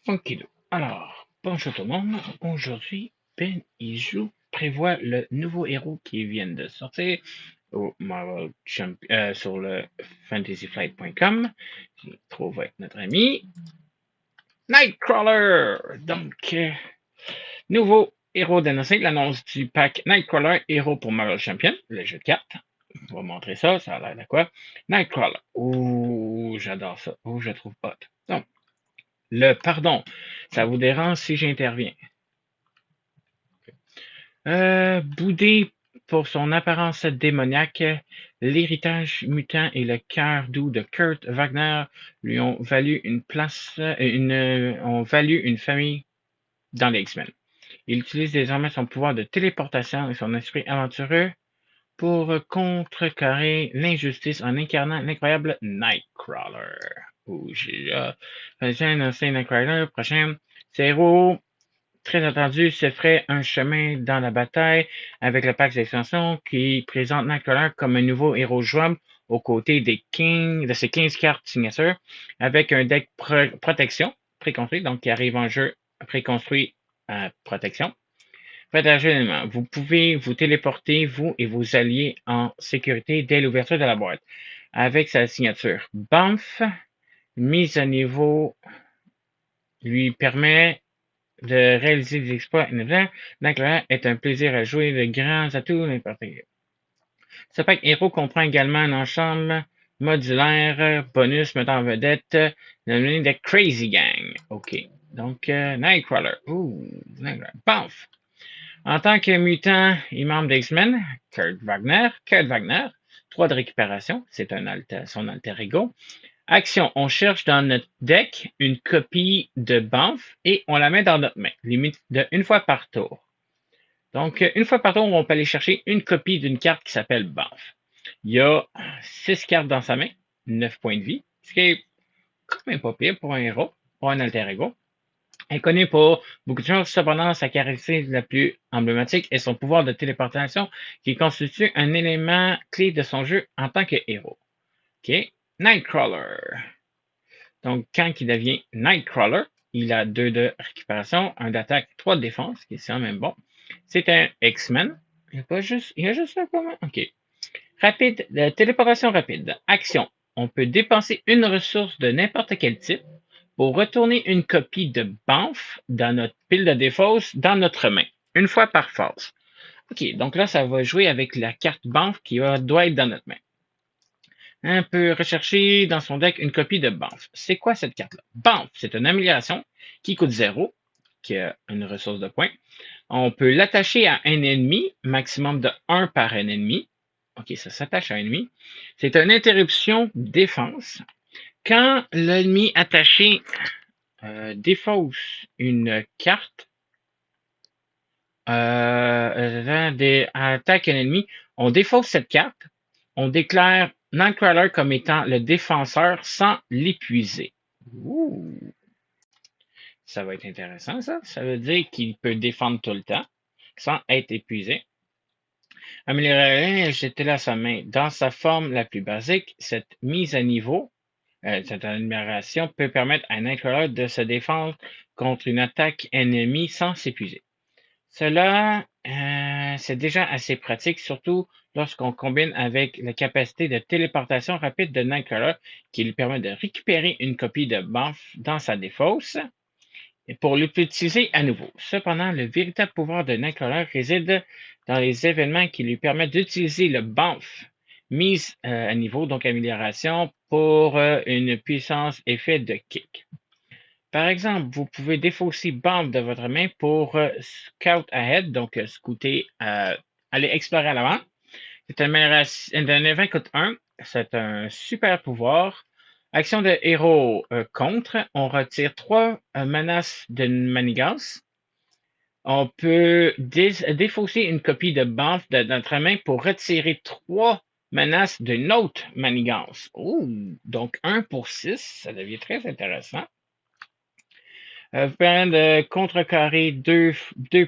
Funky. Alors, bonjour tout le monde. Aujourd'hui, Ben Iju prévoit le nouveau héros qui vient de sortir au sur le fantasyflight.com. Je le trouve avec notre ami Nightcrawler. Donc, nouveau héros d'annoncé, l'annonce du pack Nightcrawler, héros pour Marvel Champion, le jeu de cartes. On va montrer ça, ça a l'air de quoi? Nightcrawler. Ouh, j'adore ça. Ouh, je trouve hot. Donc, le pardon, ça vous dérange si j'interviens? Boudé pour son apparence démoniaque, l'héritage mutant et le cœur doux de Kurt Wagner lui ont valu ont valu une famille dans les X-Men. Il utilise désormais son pouvoir de téléportation et son esprit aventureux pour contrecarrer l'injustice en incarnant l'incroyable Nightcrawler. Oh, j'ai annoncé Nightcrawler, prochain. C'est héros très attendu se ferait un chemin dans la bataille avec le pack d'extension qui présente Nightcrawler comme un nouveau héros jouable aux côtés de ses 15 cartes signatures avec un deck protection préconstruit, donc qui arrive en jeu préconstruit à protection. Faites un jeu vous pouvez vous téléporter, vous et vos alliés, en sécurité dès l'ouverture de la boîte. Avec sa signature Banff, mise à niveau lui permet de réaliser des exploits innovants. Nightcrawler est un plaisir à jouer, de grands atouts n'importe quel. Ce pack héros comprend également un ensemble modulaire bonus mettant en vedette le de Crazy Gang. OK. Donc, Nightcrawler. Ouh, Nightcrawler. Paf! En tant que mutant et membre d'X-Men, Kurt Wagner, 3 de récupération, c'est son alter ego. Action, on cherche dans notre deck une copie de Banff et on la met dans notre main, limite de une fois par tour. Donc, une fois par tour, on peut aller chercher une copie d'une carte qui s'appelle Banff. Il y a 6 cartes dans sa main, 9 points de vie, ce qui est quand même pas pire pour un héros, pour un alter ego. Elle connaît pour beaucoup de choses, cependant, sa caractéristique la plus emblématique est son pouvoir de téléportation qui constitue un élément clé de son jeu en tant que héros. OK? Nightcrawler. Donc, quand il devient Nightcrawler, il a 2 de récupération, 1 d'attaque, 3 de défense, qui est quand même bon. C'est un X-Men. Il y a juste ça comment? OK. Rapide, téléportation rapide. Action. On peut dépenser une ressource de n'importe quel type pour retourner une copie de Banff dans notre pile de défausse dans notre main, une fois par phase. OK, donc là, ça va jouer avec la carte Banff qui doit être dans notre main. On peut rechercher dans son deck une copie de Banff. C'est quoi cette carte-là? Banff, c'est une amélioration qui coûte 0, qui a une ressource de points. On peut l'attacher à un ennemi, maximum de 1 par un ennemi. OK, ça s'attache à un ennemi. C'est une interruption défense. Quand l'ennemi attaché défausse une carte, attaque un ennemi, on défausse cette carte, on déclare Nightcrawler comme étant le défenseur sans l'épuiser. Ouh, ça va être intéressant, ça. Ça veut dire qu'il peut défendre tout le temps sans être épuisé. Améliorer j'étais là sa main. Dans sa forme la plus basique, cette mise à niveau, cette amélioration peut permettre à Nightcrawler de se défendre contre une attaque ennemie sans s'épuiser. Cela, c'est déjà assez pratique, surtout lorsqu'on combine avec la capacité de téléportation rapide de Nightcrawler qui lui permet de récupérer une copie de Banff dans sa défausse et pour l'utiliser à nouveau. Cependant, le véritable pouvoir de Nightcrawler réside dans les événements qui lui permettent d'utiliser le Banff mise à niveau, donc amélioration, pour une puissance effet de kick. Par exemple, vous pouvez défausser Banff de votre main pour Scout Ahead, donc scouter, aller explorer à l'avant. C'est un événement coûte 1. C'est un super pouvoir. Action de héros contre. On retire 3 menaces de manigance. On peut défausser une copie de Banff de notre main pour retirer 3 menaces d'une autre manigance. Ouh, donc 1 pour 6, ça devient très intéressant. Vous permet de contrecarrer deux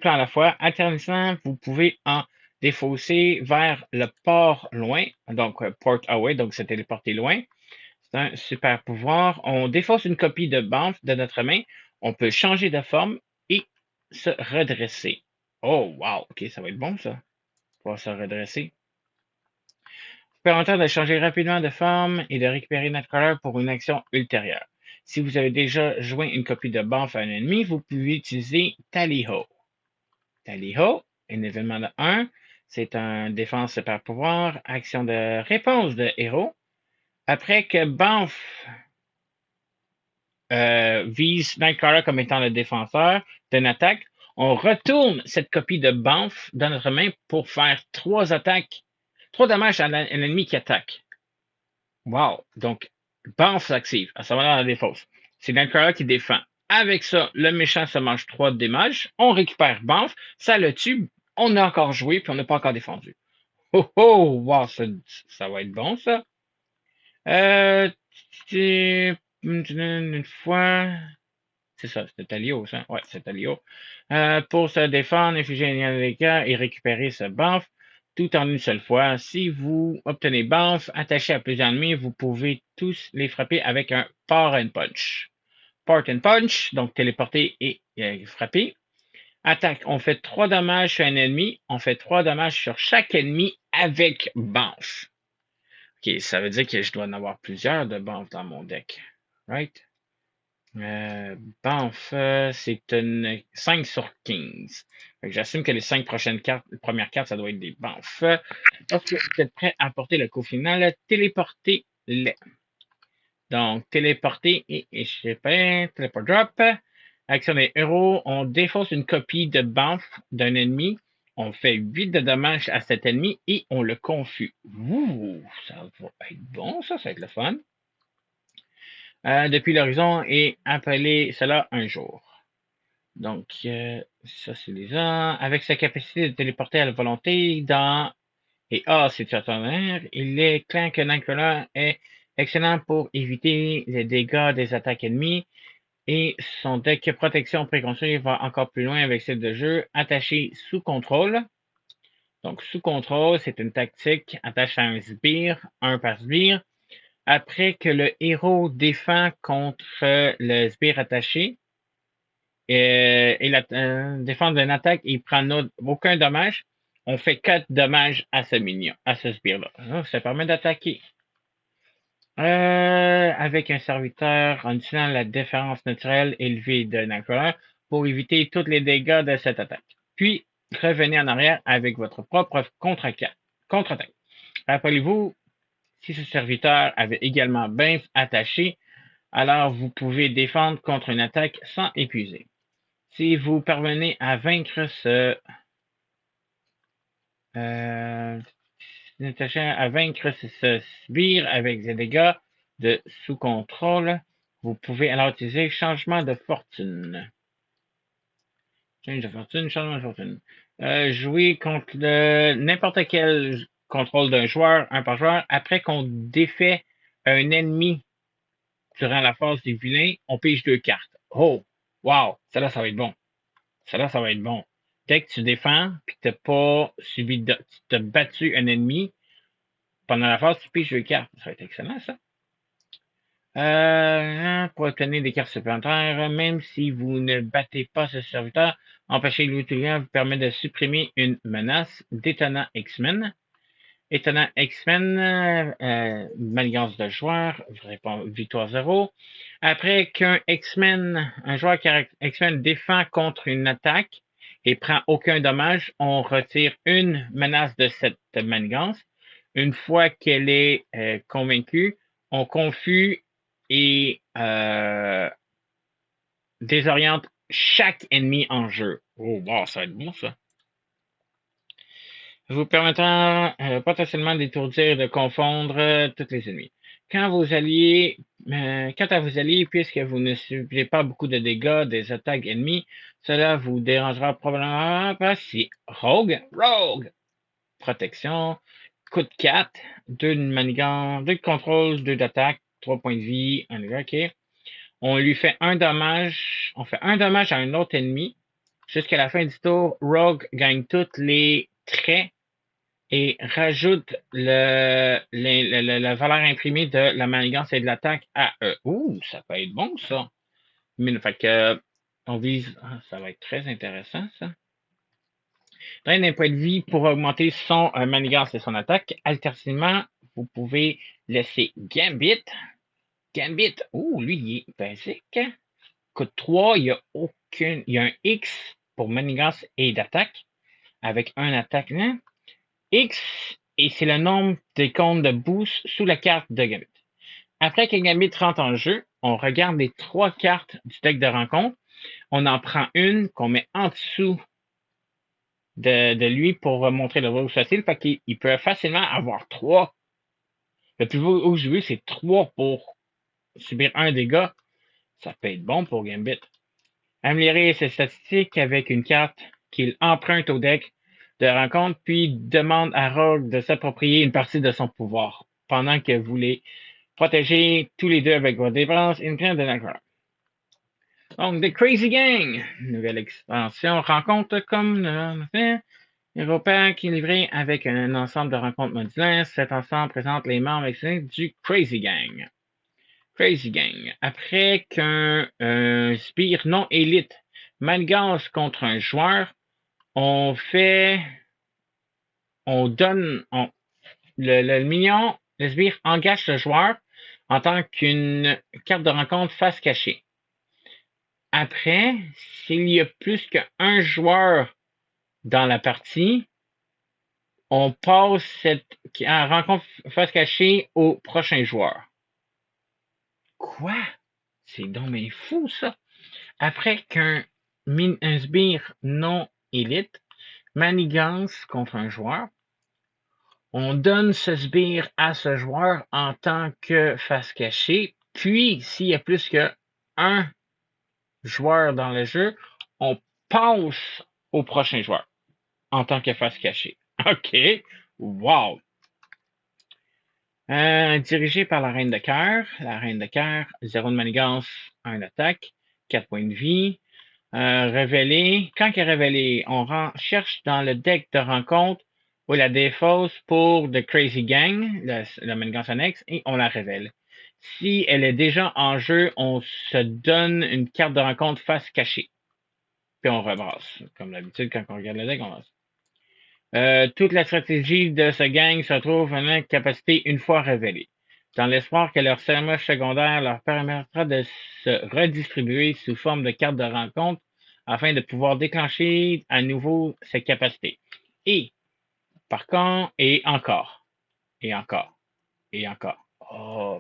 plans à la fois. Alternativement, vous pouvez en défausser vers le port loin, donc port away, donc se téléporter loin. C'est un super pouvoir. On défausse une copie de Banff de notre main. On peut changer de forme et se redresser. Oh, wow! OK, ça va être bon, ça. Pouvoir se redresser. Permettant de changer rapidement de forme et de récupérer notre couleur pour une action ultérieure. Si vous avez déjà joint une copie de Banff à un ennemi, vous pouvez utiliser Tally-Ho. Tally-Ho, un événement de 1, c'est un défense par pouvoir, action de réponse de héros. Après que Banff vise Nightcrawler comme étant le défenseur d'une attaque, on retourne cette copie de Banff dans notre main pour faire 3 attaques, 3 dommages à un ennemi qui attaque. Wow! Donc, Banff s'active, à savoir dans la défausse. C'est Nightcrawler qui défend. Avec ça, le méchant se mange 3 dommages, on récupère Banff, ça le tue, on a encore joué, puis on n'a pas encore défendu. Oh oh! Wow, ça va être bon, ça. Une fois. C'est ça, c'était Talio, ça. Ouais, c'est Talio. Pour se défendre, infliger un dégâts et récupérer ce banff tout en une seule fois. Si vous obtenez banff attaché à plusieurs ennemis, vous pouvez tous les frapper avec un Part and Punch. Part and Punch, donc téléporter et frapper. Attaque, on fait 3 dommages sur un ennemi. On fait 3 dommages sur chaque ennemi avec banff. Ok, ça veut dire que je dois en avoir plusieurs de banff dans mon deck. Right? Banff, c'est une 5 sur 15. J'assume que les 5 premières cartes, ça doit être des Banff. Lorsque vous êtes prêt à porter le coup final, téléportez-les. Donc, téléporter et échapper, téléport drop. Action des héros, on défausse une copie de Banff d'un ennemi. On fait 8 de dommages à cet ennemi et on le confie. Ouh, ça va être bon, ça va être le fun. Depuis l'horizon et appeler cela un jour. Donc, ça, c'est déjà. Avec sa capacité de téléporter à la volonté dans et situationnaire, il est clair que Nightcrawler est excellent pour éviter les dégâts des attaques ennemies et son deck protection préconstruit va encore plus loin avec celle de jeu attaché sous contrôle. Donc, sous contrôle, c'est une tactique attaché à un sbire, un par sbire. Après que le héros défend contre le sbire attaché, et la défense d'une attaque, il prend aucun dommage. On fait 4 dommages à ce minion, à ce sbire-là. Ça permet d'attaquer. Avec un serviteur en utilisant la défense naturelle élevée de Nightcrawler pour éviter tous les dégâts de cette attaque. Puis, revenez en arrière avec votre propre contre-attaque. Rappelez-vous, si ce serviteur avait également bien attaché, alors vous pouvez défendre contre une attaque sans épuiser. Si vous parvenez à vaincre ce sbire avec des dégâts de sous contrôle, vous pouvez alors utiliser changement de fortune. Changement de fortune. Jouer contre n'importe quel contrôle d'un joueur, un par joueur, après qu'on défait un ennemi durant la phase du vilain, on pige 2 cartes. Oh! Wow! Ça là, ça va être bon. Ça là, ça va être bon. Dès que tu défends, puis que tu n'as pas subi tu t'as battu un ennemi, pendant la phase, tu piges 2 cartes. Ça va être excellent, ça. Pour obtenir des cartes supplémentaires, même si vous ne battez pas ce serviteur, empêcher l'utilisateur vous permet de supprimer une menace d'étonnant X-Men. Étonnant X-Men, manigance de joueur, victoire 0. Après qu'un X-Men, un joueur X-Men défend contre une attaque et prend aucun dommage, on retire une menace de cette manigance. Une fois qu'elle est convaincue, on confus et désoriente chaque ennemi en jeu. Oh, wow, ça va être bon, ça. Vous permettant potentiellement d'étourdir et de confondre tous les ennemis. Quant à vos alliés, puisque vous ne subissez pas beaucoup de dégâts des attaques ennemies, cela vous dérangera probablement pas si Rogue, protection, coup de 4, 2 de manigance, 2 de contrôle, 2 d'attaque, 3 points de vie, un ok. On lui fait un dommage, on fait un dommage à un autre ennemi. Jusqu'à la fin du tour, Rogue gagne tous les traits et rajoute la valeur imprimée de la manigance et de l'attaque à eux. Ouh, ça peut être bon, ça. Mais, fait que, On vise. Ça va être très intéressant, ça. Draine un point de vie pour augmenter son manigance et son attaque. Alternativement, vous pouvez laisser Gambit. Gambit, lui, il est basique. Coûte 3, il y a un X pour manigance et d'attaque, avec un attaque. X, et c'est le nombre des comptes de boost sous la carte de Gambit. Après que Gambit rentre en jeu, on regarde les 3 cartes du deck de rencontre. On en prend une qu'on met en dessous de lui pour montrer le rouge facile. Fait qu'il peut facilement avoir 3. Le plus haut joué, c'est 3 pour subir un dégât. Ça peut être bon pour Gambit. Améliorer ses statistiques avec une carte qu'il emprunte au deck de rencontre, puis demande à Rogue de s'approprier une partie de son pouvoir, pendant que vous les protégez tous les deux avec vos dépenses et une carte de Nightcrawler. Donc, The Crazy Gang, nouvelle expansion, rencontre comme Europa qui est livré avec un ensemble de rencontres modulaires. Cet ensemble présente les membres du Crazy Gang. Crazy Gang. Après qu'un sbire non élite manigance contre un joueur, on donne, le mignon, le sbire engage le joueur en tant qu'une carte de rencontre face cachée. Après, s'il y a plus qu'un joueur dans la partie, on passe cette rencontre face cachée au prochain joueur. Quoi? C'est donc bien fou, ça! Après qu'un sbire non élite manigance contre un joueur, on donne ce sbire à ce joueur en tant que face cachée, puis s'il y a plus qu'un joueur dans le jeu, on passe au prochain joueur en tant que face cachée. OK. Wow. Dirigé par la Reine de Cœur. La Reine de Cœur, 0 de manigance, 1 d'attaque, 4 points de vie. Révélé. Quand il est révélé, on cherche dans le deck de rencontre ou la défausse pour The Crazy Gang, la manigance annexe, et on la révèle. Si elle est déjà en jeu, on se donne une carte de rencontre face cachée. Puis on rebrasse. Comme d'habitude, quand on regarde le deck, on rebrasse. Toute la stratégie de ce gang se trouve en une capacité une fois révélée, dans l'espoir que leur sermage secondaire leur permettra de se redistribuer sous forme de cartes de rencontre afin de pouvoir déclencher à nouveau ces capacités. Et, par contre, et encore, et encore, et encore.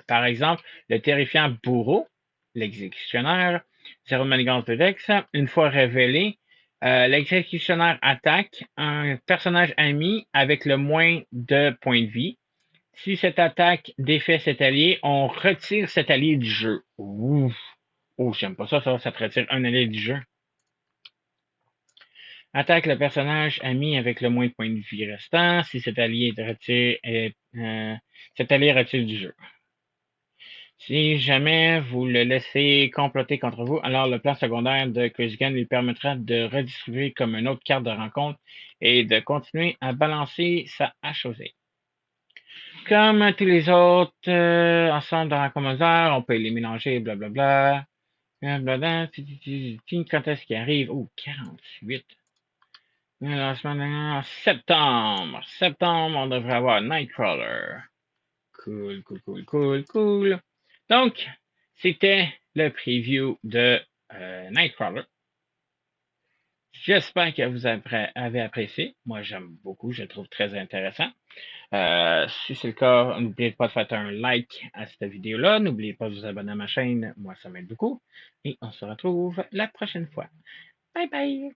Par exemple, le terrifiant bourreau, l'exécutionnaire, 0 de manigance de Dex, une fois révélé, l'exécutionnaire attaque un personnage ami avec le moins de points de vie. Si cette attaque défait cet allié, on retire cet allié du jeu. Ouf. Oh, j'aime pas ça te retire un allié du jeu. Attaque le personnage ami avec le moins de points de vie restant. Si cet allié cet allié retire du jeu. Si jamais vous le laissez comploter contre vous, alors le plan secondaire de Crazy Gang lui permettra de redistribuer comme une autre carte de rencontre et de continuer à balancer sa hache aux ailes. Comme tous les autres ensembles de rencontres, on peut les mélanger, blablabla. Blablabla. Quand est-ce qu'il arrive? Oh, 48. Lancement en septembre. Septembre, on devrait avoir Nightcrawler. Cool, cool, cool, cool, cool. Donc, c'était le preview de Nightcrawler. J'espère que vous avez apprécié. Moi, j'aime beaucoup, je le trouve très intéressant. Si c'est le cas, n'oubliez pas de faire un like à cette vidéo-là. N'oubliez pas de vous abonner à ma chaîne. Moi, ça m'aide beaucoup. Et on se retrouve la prochaine fois. Bye bye!